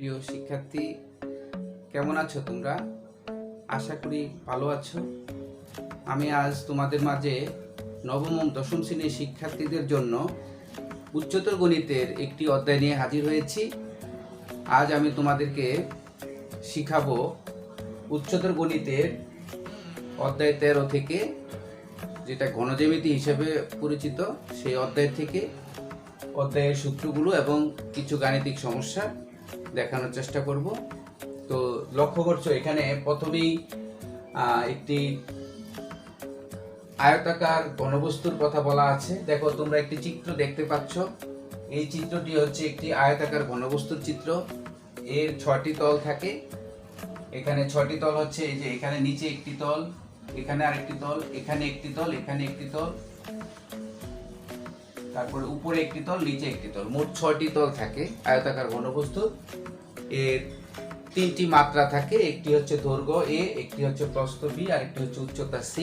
প্রিয় শিক্ষার্থী, কেমন আছো তোমরা? আশা করি ভালো আছো। আমি আজ তোমাদের মাঝে নবম ও দশম শ্রেণীর শিক্ষার্থীদের জন্য উচ্চতর গণিতের একটি অধ্যায় নিয়ে হাজির হয়েছি। আজ আমি তোমাদেরকে শিখাবো উচ্চতর গণিতের অধ্যায় 13 থেকে, যেটা ঘনজ্যামিতি হিসেবে পরিচিত, সেই অধ্যায় থেকে অধ্যায়ের সূত্রগুলো এবং কিছু গাণিতিক সমস্যা দেখানোর চেষ্টা করব। তো লক্ষ্য করছো, এখানে প্রথমেই একটি আয়তাকার ঘনবস্তুর কথা বলা আছে। দেখো, তোমরা একটি চিত্র দেখতে পাচ্ছ। এই চিত্রটি হচ্ছে একটি আয়তাকার ঘনবস্তুর চিত্র। এর 6টি তল থাকে। এখানে 6টি তল হচ্ছে, এই যে এখানে নিচে একটি তল, এখানে আরেকটি তল, এখানে একটি তল, এখানে একটি তল, তারপরে উপরে একটি তল, নিচে একটি তল, মোট 6টি তল থাকে আয়তাকার ঘনবস্তুর। এর 3টি মাত্রা থাকে, একটি হচ্ছে দৈর্ঘ্য a, একটি হচ্ছে প্রস্থ b, আর একটি হচ্ছে উচ্চতা c।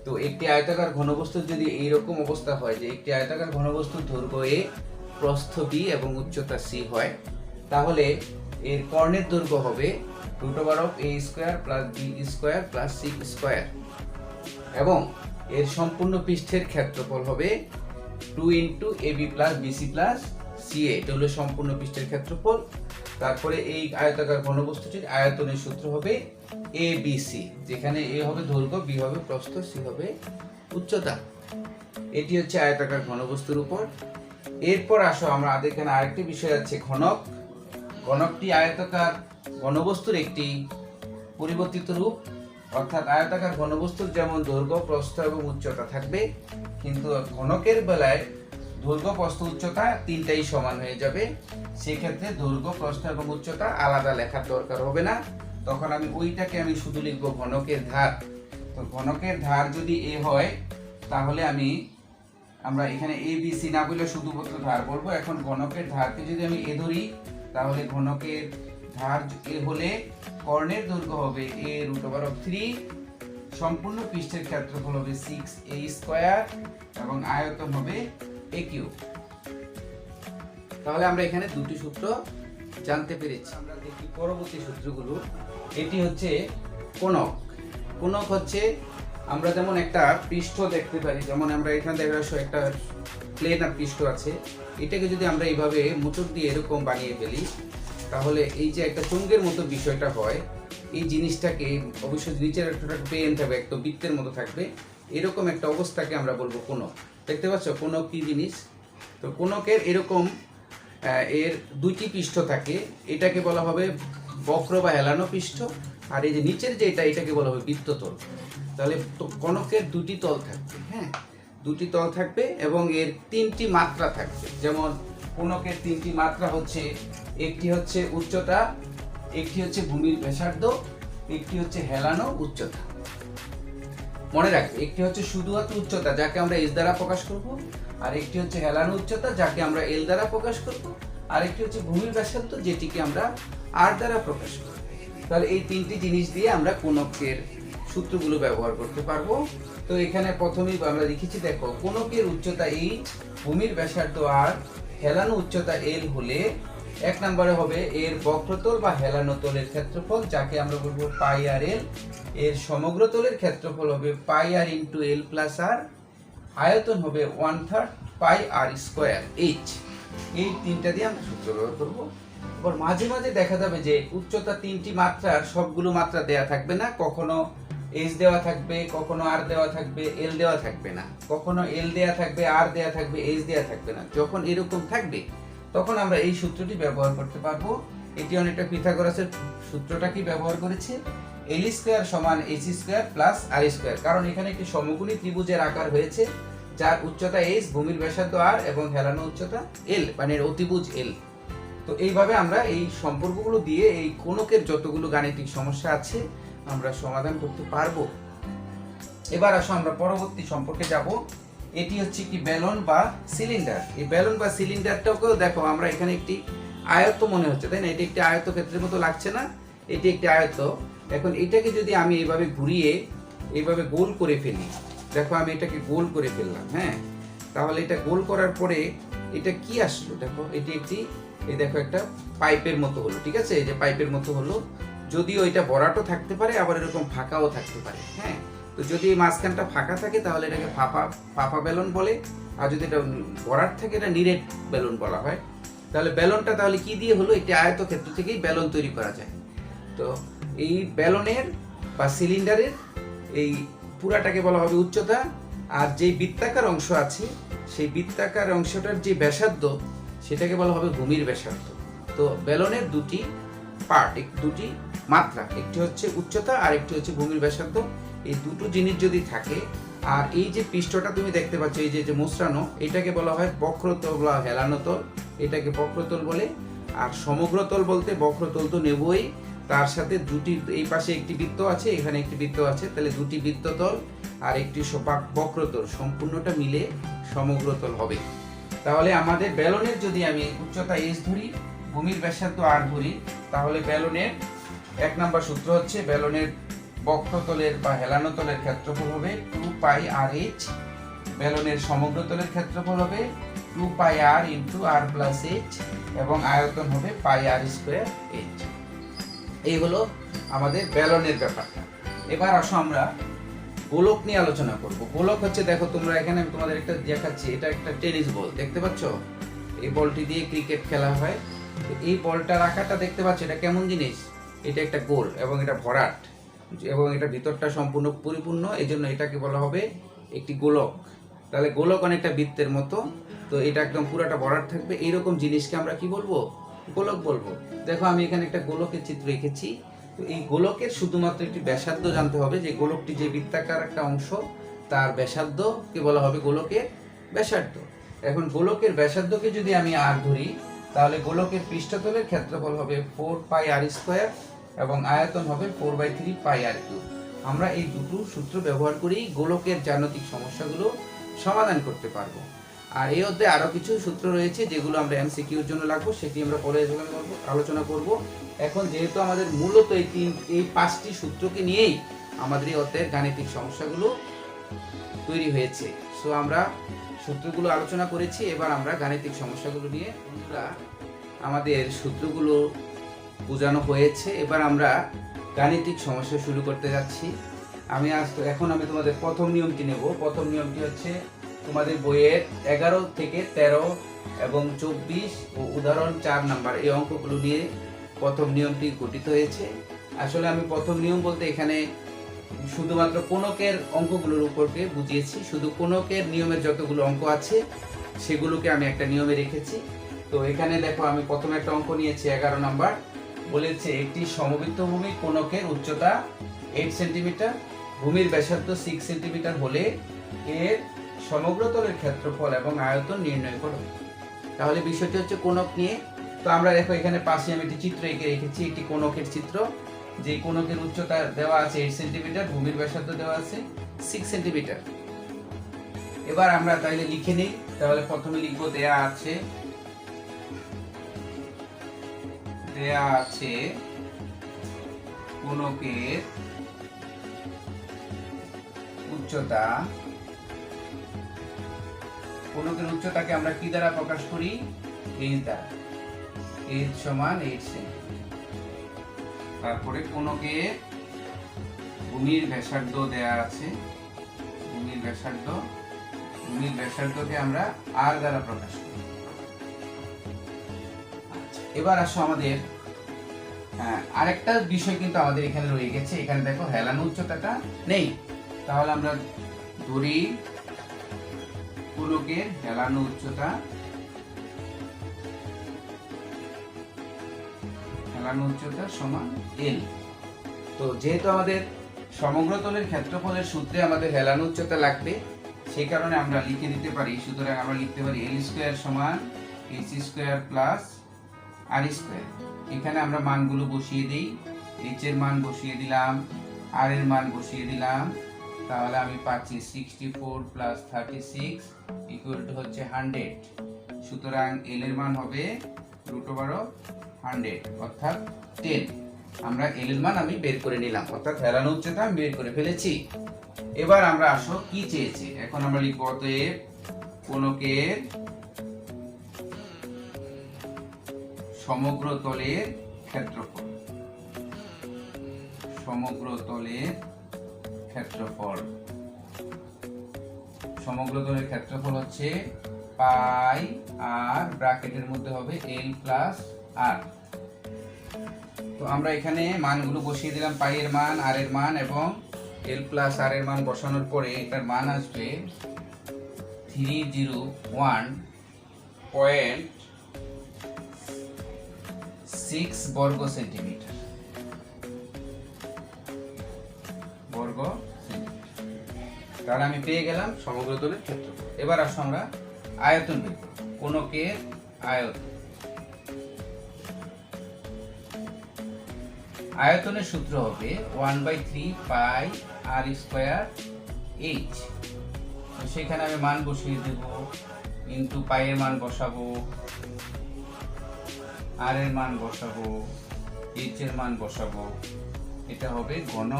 তো একটি আয়তাকার ঘনবস্তুর যদি এইরকম অবস্থা হয় যে একটি আয়তাকার ঘনবস্তুর দৈর্ঘ্য a, প্রস্থ b এবং উচ্চতা c হয়, তাহলে এর কর্ণের দৈর্ঘ্য হবে √a² + b² + c² এবং এর সম্পূর্ণ পৃষ্ঠের ক্ষেত্রফল হবে 2 × ab + bc + ca। এটা হলো সম্পূর্ণ পৃষ্ঠের ক্ষেত্রফল। তারপরে এই আয়তাকার ঘনবস্তুটির আয়তনের সূত্র হবে abc, যেখানে a হবে দৈর্ঘ্য, b হবে প্রস্থ, c হবে উচ্চতা। এটি হচ্ছে আয়তাকার ঘনবস্তুর উপর। এরপর আসো, আমরা এখানে আরেকটি বিষয় আছে, ঘনক। ঘনকটি আয়তাকার ঘনবস্তুর একটি পরিবর্তিত রূপ, অর্থাৎ আয়তাকার ঘনবস্তুর যেমন দৈর্ঘ্য, প্রস্থ এবং উচ্চতা থাকবে, কিন্তু ঘনকের বেলায় দৈর্ঘ্য, প্রস্থ, উচ্চতা তিনটাই সমান হয়ে যাবে। সেক্ষেত্রে দৈর্ঘ্য, প্রস্থ এবং উচ্চতা আলাদা লেখার দরকার হবে না। তখন ওইটাকে শুধু লিখব ঘনকের ধার। তো ঘনকের ধার যদি এ হয়, তাহলে আমরা এখানে এ বি সি না বলে শুধুমাত্র ধার বলবো। এখন ঘনকের ধারকে যদি আমি এ ধরি, তাহলে ঘনকের ধার এ হলে কর্ণের দৈর্ঘ্য হবে a√3, সম্পূর্ণ পৃষ্ঠের ক্ষেত্রফল হবে 6a² এবং আয়তন হবে a³। তাহলে আমরা এখানে দুটি সূত্র জানতে পেরেছি। আমরা দেখি পরবর্তী সূত্রগুলো। এটি হচ্ছে কোণক। কোণক হচ্ছে, আমরা যেমন একটা পৃষ্ঠ দেখতে পারি, যেমন আমরা এখানে দেখা একটা প্লেনার পৃষ্ঠ আছে, এটাকে যদি আমরা এইভাবে মোটর দিয়ে এরকম বানিয়ে ফেলি, তাহলে এই যে একটা চুঙ্গের মতো বিষয়টা হয়, এই জিনিসটাকে অবশ্যই নিচের একটা পেন থাকবে, একটা বৃত্তের মতো থাকবে, এরকম একটা অবস্থাকে আমরা বলবো কোণক। দেখতে পাচ্ছ কোণক কি জিনিস? তো কোণকের এরকম এর দুইটি পৃষ্ঠ থাকে, এটাকে বলা হবে বক্র বা হেলানো পৃষ্ঠ, আর এই যে নিচের যেটা, এটাকে বলা হবে বৃত্ততল। তাহলে কোণকের দুটি তল থাকবে, হ্যাঁ, দুটি তল থাকবে এবং এর 3টি মাত্রা থাকবে। যেমন কোণকের 3টি মাত্রা হচ্ছে, একটি হচ্ছে উচ্চতা, একটি হচ্ছে ভূমির ব্যাসার্ধ, একটি হচ্ছে হেলানো উচ্চতা। মনে রাখবে, একটি হচ্ছে শুধুমাত্র উচ্চতা, যাকে আমরা h দ্বারা প্রকাশ করব, আর একটি হচ্ছে হেলানো উচ্চতা, যাকে আমরা l দ্বারা প্রকাশ করব, আর একটি হচ্ছে ভূমির ব্যাসার্ধ, যেটিকে আমরা r দ্বারা প্রকাশ করব। তাহলে এই 3টি জিনিস দিয়ে আমরা কোণকের সূত্রগুলো ব্যবহার করতে পারবো। তো এখানে প্রথমেই আমরা লিখেছি, দেখো, কোণকের উচ্চতা h, ভূমির ব্যাসার্ধ r, হেলানো উচ্চতা l হলে 1 নম্বরে হবে এর বক্রতল বা হেলানো তলের ক্ষেত্রফল, যাকে আমরা বলবো πr/l। এর সমগ্র তলের ক্ষেত্রফল হবে πr × l + r, আয়তন হবে 1/3 πr²h। এই তিনটা দিয়ে আমরা সূত্র ব্যবহার করব। আবার মাঝে মাঝে দেখা যাবে যে উচ্চতা 3টি মাত্রার সবগুলো মাত্রা দেয়া থাকবে না, কখনো h দেওয়া থাকবে, কখনো r দেওয়া থাকবে, l দেওয়া থাকবে না, কখনো l দেওয়া থাকবে, r দেওয়া থাকবে, h দেওয়া থাকবে না। যখন এরকম থাকবে, তখন আমরা এই সূত্রটি ব্যবহার করতে পারবো। এটি অনেকটা পিথাগোরাসের সূত্রটা কি ব্যবহার করেছে, l² = h² + r², কারণ এখানে একটি সমকোণী ত্রিভুজের আকার হয়েছে, যার উচ্চতা h, ভূমির ব্যাসার্ধ r এবং হেলানো উচ্চতা l, মানে অতিভুজ l। তো এইভাবে আমরা এই সম্পর্কগুলো দিয়ে এই কোণকের যতগুলো গাণিতিক সমস্যা আছে আমরা সমাধান করতে পারবো। এবার আসো আমরা পরবর্তী সম্পর্কে যাব। এটি হচ্ছে একটি বেলন বা সিলিন্ডার। এই বেলন বা সিলিন্ডারটাকেও দেখো, আমরা এখানে একটি আয়ত মনে হচ্ছে, তাই না? এটি একটি আয়তক্ষেত্রের মতো লাগছে না? এটি একটি আয়ত। এখন এটাকে যদি আমি এইভাবে ঘুরিয়ে এইভাবে গোল করে ফেলি, দেখো আমি এটাকে গোল করে ফেললাম, হ্যাঁ, তাহলে এটা গোল করার পরে এটা কি আসলো? দেখো, এটি একটি এই দেখো একটা পাইপের মতো হলো, ঠিক আছে, এই যে পাইপের মতো হলো। যদিও এটা ভরাটও থাকতে পারে, আবার এরকম ফাঁকাও থাকতে পারে। হ্যাঁ, তো যদি এই মাঝখানটা ফাঁকা থাকে তাহলে এটাকে ফাঁপা বেলুন বলে, আর যদি এটা ভরাট থাকে এটা নিরেট বেলুন বলা হয়। তাহলে বেলুনটা তাহলে কি দিয়ে হলো, একটি আয়তক্ষেত্র থেকেই বেলুন তৈরি করা যায়। তো এই বেলুনের বা সিলিন্ডারের এই পুরাটাকে বলা হবে উচ্চতা, আর যে বৃত্তাকার অংশ আছে সেই বৃত্তাকার অংশটার যে ব্যাসার্ধ সেটাকে বলা হবে ভূমির ব্যাসার্ধ। তো বেলুনের দুটি পার্ট, দুটি মাত্রা, একটি হচ্ছে উচ্চতা আর একটি হচ্ছে ভূমির ব্যাসার্ধ। এই দুটো জিনিস যদি থাকে, আর এই যে পৃষ্ঠটা তুমি দেখতে পাচ্ছ এই যে মোচড়ানো, এটাকে বলা হয় বক্রতল বা হেলানো তল, এটাকে বক্রতল বলে। আর সমগ্রতল বলতে বক্রতল তো নেবই, তার সাথে দুটি, এই পাশে একটি বৃত্ত আছে, এখানে একটি বৃত্ত আছে, তাহলে দুটি বৃত্ততল আর একটি বক্রতল সম্পূর্ণটা মিলে সমগ্রতল হবে। তাহলে আমাদের বেলুনের যদি আমি উচ্চতা h ধরি, ভূমির ব্যাসার্ধ r ধরি, তাহলে বেলুনের 1 নম্বর সূত্র হচ্ছে বেলুনের বক্রতলের বা হেলানো তলের ক্ষেত্রফল হবে 2 পাই RH, বেলুনের সমগ্রতলের ক্ষেত্রফল হবে 2 পাই r into r plus h, এবং আয়তন হবে পাই r স্কয়ার h। এই হলো আমাদের বেলুনের ব্যাপারটা। এবার আসো আমরা গোলক নিয়ে আলোচনা করব। গোলক হচ্ছে, দেখো তোমরা এখানে আমি তোমাদের একটা দেখাচ্ছি, এটা একটা টেনিস বল দেখতে পাচ্ছ, এই বলটি দিয়ে ক্রিকেট খেলা হয়। তো এই বলটার আকারটা দেখতে পাচ্ছ, এটা কেমন জিনিস, এটা একটা গোল এবং এটা ভরাট এবং এটা ভিতরটা সম্পূর্ণ পরিপূর্ণ, এই জন্য এটাকে বলা হবে একটি গোলক। তাহলে গোলক অনেকটা বৃত্তের মতো, তো এটা একদম পুরাটা ভরাট থাকবে, এইরকম জিনিসকে আমরা কি বলবো, গোলক বলবো। দেখো আমি এখানে একটা গোলকের চিত্র এঁকেছি। তো এই গোলকের শুধুমাত্র একটি ব্যাসার্ধ জানতে হবে, যে গোলকটি যে বৃত্তাকার একটা অংশ তার ব্যাসার্ধকে বলা হবে গোলকের ব্যাসার্ধ। এখন গোলকের ব্যাসার্ধকে যদি আমি r ধরি, তাহলে গোলকের পৃষ্ঠতলের ক্ষেত্রফল হবে 4 পাই r স্কয়ার এবং আয়তন হবে 4/3 পাই r কিউব। আমরা এই দুটো সূত্র ব্যবহার করেই গোলকের জ্যামিতিক সমস্যাগুলো সমাধান করতে পারবো। আর এই অধ্যায়ে আরো কিছু সূত্র রয়েছে যেগুলো আমরা এমসিকিউর জন্য লাগবো, সেটি আমরা পরে আলোচনা করব। এখন যেহেতু আমাদের মূলত এই 5টি সূত্রকে নিয়েই আমাদের এই অধ্যায়ের গাণিতিক সমস্যাগুলো তৈরি হয়েছে, সো আমরা সূত্রগুলো আলোচনা করেছি, এবার আমরা গাণিতিক সমস্যাগুলো নিয়ে আমাদের সূত্রগুলো বোঝানো হয়েছে, এবার আমরা গাণিতিক সমস্যা শুরু করতে যাচ্ছি। এখন আমি তোমাদের প্রথম নিয়মটি নেব। প্রথম নিয়মটি হচ্ছে তোমাদের বইয়ের 11 থেকে 13 এবং 24 ও উদাহরণ 4 নাম্বার এই অঙ্কগুলো নিয়ে প্রথম নিয়মটি গঠিত হয়েছে। আসলে আমি প্রথম নিয়ম বলতে এখানে শুধুমাত্র কোণকের অঙ্কগুলোর উপরকে বুঝিয়েছি, শুধু কোণকের নিয়মের যতগুলো অঙ্ক আছে সেগুলোকে আমি একটা নিয়মে রেখেছি। তো এখানে দেখো আমি প্রথমে একটা অঙ্ক নিয়েছি 11 নাম্বার, বলেছে একটি সমবৃত্ত ভূমি কোণকের উচ্চতা 8 সেন্টিমিটার, ভূমির ব্যাসার্ধ 6 সেন্টিমিটার হলে এর সমগ্রতলের ক্ষেত্রফল এবং আয়তন নির্ণয় করো। তাহলে বিষয়টি হচ্ছে কোণক নিয়ে। তো আমরা দেখো এখানে পাশে আমি একটি চিত্র এঁকে রেখেছি, একটি কোণকের চিত্র, যে কোণকের উচ্চতা দেওয়া আছে 8 সেন্টিমিটার, ভূমির ব্যাসার্ধ দেওয়া আছে 6 সেন্টিমিটার। এবার আমরা তাইলে লিখে নিই। তাহলে প্রথমে লিখব দেয়া আছে কোণকের উচ্চতা। কোণকের উচ্চতাকে আমরা কি দ্বারা প্রকাশ করি, h দ্বারা, h সমান 8 সেন্টিমিটার। তারপরে কোণকের ভূমির ব্যাসার্ধ দেয়া আছে, ভূমির ব্যাসার্ধকে আমরা r দ্বারা প্রকাশ করি। এবার আসো আমাদের আরেকটা বিষয় কিন্তু আমাদের এখানে রয়ে গেছে, এখানে দেখো হেলানো উচ্চতাটা নেই। তাহলে আমরা ধরি কোণকের হেলানো উচ্চতা সমান l। তো যেহেতু আমাদের সমগ্রতলের ক্ষেত্রফলের সূত্রে আমাদের হেলানো উচ্চতা লাগবে, সেই কারণে আমরা লিখে দিতে পারি, সুতরাং আমরা লিখতে পারি l স্কয়ার সমান h square plus r square. এখানে আমরা মানগুলো বসিয়ে দিই, h এর মান বসিয়ে দিলাম, r এর মান বসিয়ে দিলাম, তাহলে আমি পাচ্ছি 64 প্লাস 36 ইকুয়াল টু হচ্ছে 100। সুতরাং l এর মান হবে √100 অর্থাৎ 10। আমরা l এর মান আমি বের করে নিলাম, অর্থাৎ হেলানো উচ্চতা আমি বের করে ফেলেছি। এবার আমরা আসো কি চেয়েছে, এখন আমরা লিখব অতএব কোণকের সমগ্র তলের ক্ষেত্রফল। সমগ্র তলের ক্ষেত্রফল। সমগ্র তলের ক্ষেত্রফল হচ্ছে পাই আর ব্র্যাকেটের মধ্যে হবে এল প্লাস আর। তো আমরা এখানে মানগুলো বসিয়ে দিলাম, পাই এর মান, আর এর মান এবং এল প্লাস আর এর মান বসানোর পরে এটার মান আসবে 301.6 বর্গ সেন্টিমিটার। বর্গ সেন্টিমিটার। তাহলে আমি পেয়ে গেলাম সমগ্র তলের ক্ষেত্রফল। এবার আসো আমরা আয়তন বের করব। কোনকের আয়তন। আয়তনের সূত্র হবে 1/3 পাই আর স্কয়ার এইচ। সেখানে আমি মান বসিয়ে দেব, ইনটু পাই এর মান বসাবো, আর এর মান বসাবো, এইচ এর মান বসাবো। এটা হবে ঘন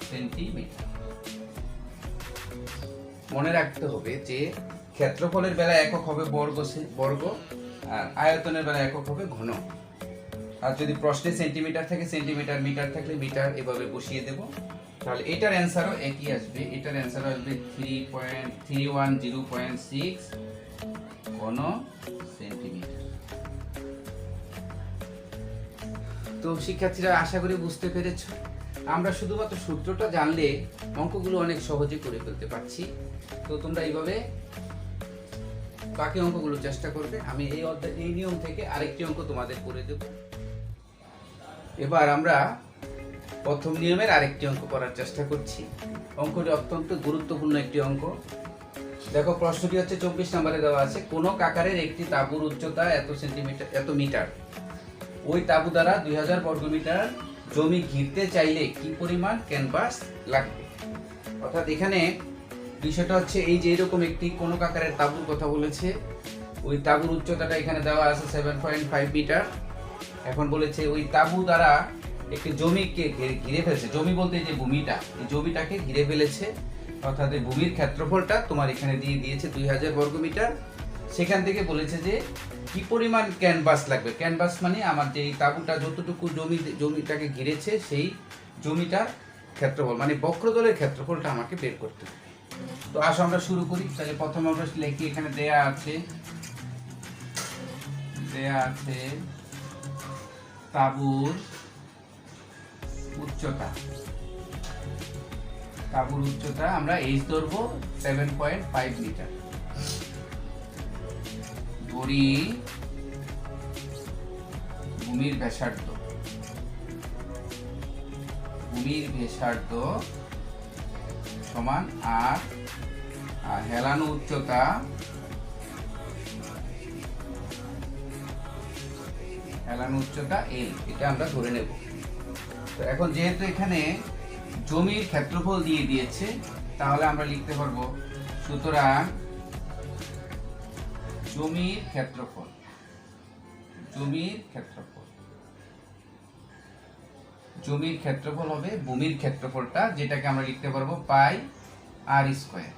সেন্টিমিটার। মনে রাখতে হবে যে ক্ষেত্রফলের বেলায় একক হবে বর্গ, আর আয়তনের বেলায় একক হবে ঘন। আর যদি প্রশ্নে সেন্টিমিটার থাকে সেন্টিমিটার, মিটার থাকলে মিটার, এভাবে বসিয়ে দেব। তাহলে এটার অ্যান্সারও একই আসবে। এটার অ্যান্সারও আসবে 3.3106 ঘন সেন্টিমিটার। তো শিক্ষার্থীরা, আশা করি বুঝতে পেরেছো। আমরা শুধুমাত্র সূত্রটা জানলে অঙ্কগুলো অনেক সহজে করে ফেলতে পারছি। তো তোমরা এইভাবে বাকি অঙ্কগুলো চেষ্টা করবে। আমি এই নিয়ম থেকে আরেকটি অঙ্ক তোমাদের করে দেব। এবার আমরা প্রথম নিয়মের আরেকটি অঙ্ক করার চেষ্টা করছি। অঙ্কটি অত্যন্ত গুরুত্বপূর্ণ একটি অঙ্ক। দেখো, প্রশ্নটি হচ্ছে 24 নম্বরে দেওয়া আছে, কোন আকারের একটি তাঁবুর উচ্চতা এত মিটার। ওই তাঁবু দ্বারা 2000 বর্গমিটার জমি ঘিরতে চাইলে কি পরিমাণ ক্যানভাস লাগবে। অর্থাৎ এখানে বিষয়টা হচ্ছে এই যে এরকম একটি কোন আকারের তাঁবুর কথা বলেছে। ওই তাঁবুর উচ্চতাটা এখানে দেওয়া আছে 7.5 মিটার। এখন বলেছে ওই তাঁবু দ্বারা একটি জমিকে ঘিরে ফেলেছে। জমি বলতে যে ভূমিটা, এই জমিটাকে ঘিরে ফেলেছে। অর্থাৎ এই ভূমির ক্ষেত্রফলটা তোমার এখানে দিয়ে দিয়েছে 2000 বর্গমিটার। সেখান থেকে বলেছে যে কি পরিমাণ ক্যানভাস লাগবে। ক্যানভাস মানে আমার যে এই তাঁবুটা যতটুকু জমিটাকে ঘিরেছে সেই জমিটার ক্ষেত্রফল, মানে বক্রতলের ক্ষেত্রফলটা আমাকে বের করতে হবে। তো আসো আমরা শুরু করি। তাহলে প্রথমে আমরা লিখি, এখানে দেয়া আছে তাঁবুর উচ্চতা। তাঁবুর উচ্চতা আমরা এইচ ধরবো 7.5 মিটার। ধরি ভূমির ব্যাসার্ধ। ভূমির ব্যাসার্ধ সমান আর হেলানো উচ্চতা এল। এটা আমরা ধরে নেব। তো এখন যেহেতু এখানে জমির ক্ষেত্রফল দিয়ে দিয়েছে, তাহলে আমরা লিখতে পারবো সুতরাং জমির ক্ষেত্রফল হবে ভূমির ক্ষেত্রফলটা, যেটাকে আমরা লিখতে পারবো পাই আর স্কয়ার।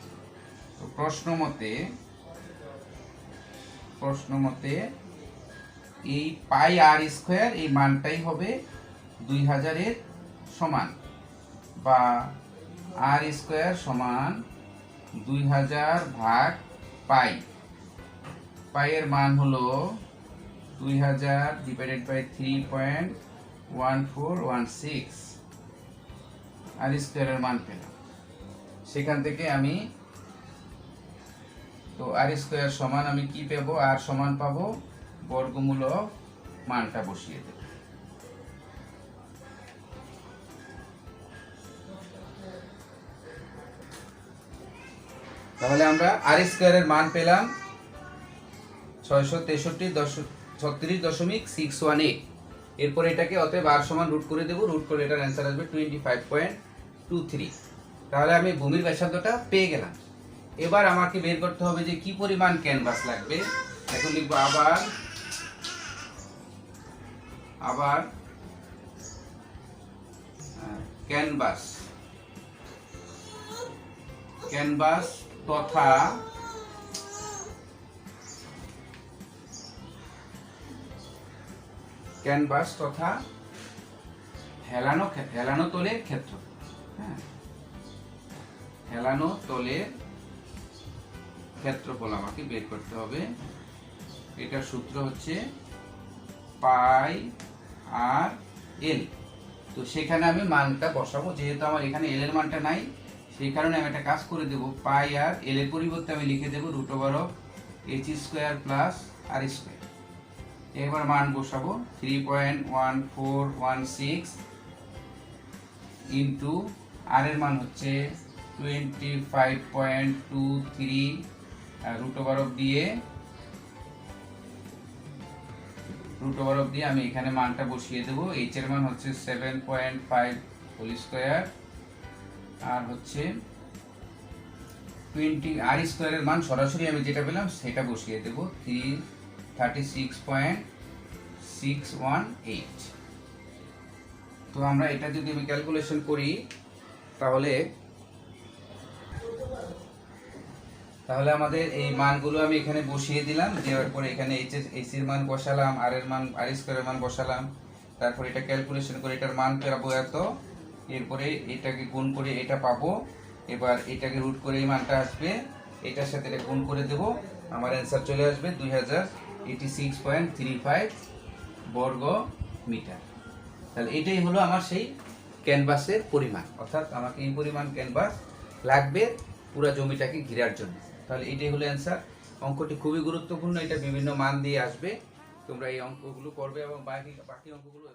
তো প্রশ্ন মতে এই পাই আর স্কয়ার এই মানটাই হবে 2000 এর সমান, বা আর স্কয়ার সমান 2000 ভাগ পাই। পাই এর মান হলো 2000 ডিভাইডেড বাই 3.1416। আর স্কয়ারের মান পেলাম। সেখান থেকে আমি তো আর স্কয়ার সমান আমি কি পাবো, আর সমান পাবো বর্গমূল মানটা বসিয়ে দেব। তাহলে আমরা আর স্কয়ারের মান পেলাম 663.618। এরপর এটাকে অতএব আর সমান রুট করে দেব। রুট করে এটার অ্যান্সার আসবে 25.23। তাহলে আমি ভূমির ব্যাসার্ধটা পেয়ে গেলাম। এবার আমাকে বের করতে হবে যে কি পরিমাণ ক্যানভাস লাগবে। এখন লিখবো আবার ক্যানভাস তথা ক্যানভাস তথা হেলানো তলের ক্ষেত্রফল। হ্যাঁ, হেলানো তলের ক্ষেত্রফল আমাকে বের করতে হবে। এটার সূত্র হচ্ছে পাই আর এল। তো সেখানে আমি মানটা বসাবো, যেহেতু আমার এখানে এল এর মানটা নাই, সেই কারণে আমি একটা কাজ করে দেব, পাই আর এল এর পরিবর্তে আমি লিখে দেব √h² প্লাস আর স্কোয়ার। এবার মান বসাবো 3.1416 ইন্টু আর এর মান হচ্ছে 25.23 √দিয়ে আমি এখানে মানটা বসিয়ে দেবো। এইচ এর মান হচ্ছে 7.5 হোল স্কোয়ার, আর হচ্ছে 20 আর স্কোয়ারের মান সরাসরি আমি যেটা পেলাম সেটা বসিয়ে দেবো 36.618। তো আমরা এটা যদি আমি ক্যালকুলেশন করি তাহলে তাহলে আমাদের এই মানগুলো আমি এখানে বসিয়ে দিলাম। দেওয়ার পরে এখানে এইচ এর মান বসালাম, আর এর মান আর স্কয়ারের মান বসালাম, তারপর এটা ক্যালকুলেশন করে এটার মান পাবো এত, এরপরে এটাকে গুণ করে এটা পাবো। এবার এটাকে রুট করে এই মানটা আসবে, এটার সাথে এটা গুণ করে দেব, আমার অ্যান্সার চলে আসবে 2086.35 বর্গ মিটার। তাহলে এটাই হলো আমার সেই ক্যানভাসের পরিমাণ, অর্থাৎ আমাকে এই পরিমাণ ক্যানভাস লাগবে পুরো জমিটাকে ঘেরার জন্য। তাহলে এটাই হলো অ্যান্সার। অঙ্কটি খুবই গুরুত্বপূর্ণ, এটা বিভিন্ন মান দিয়ে আসবে। তোমরা এই অঙ্কগুলো করবে এবং বাকি অঙ্কগুলো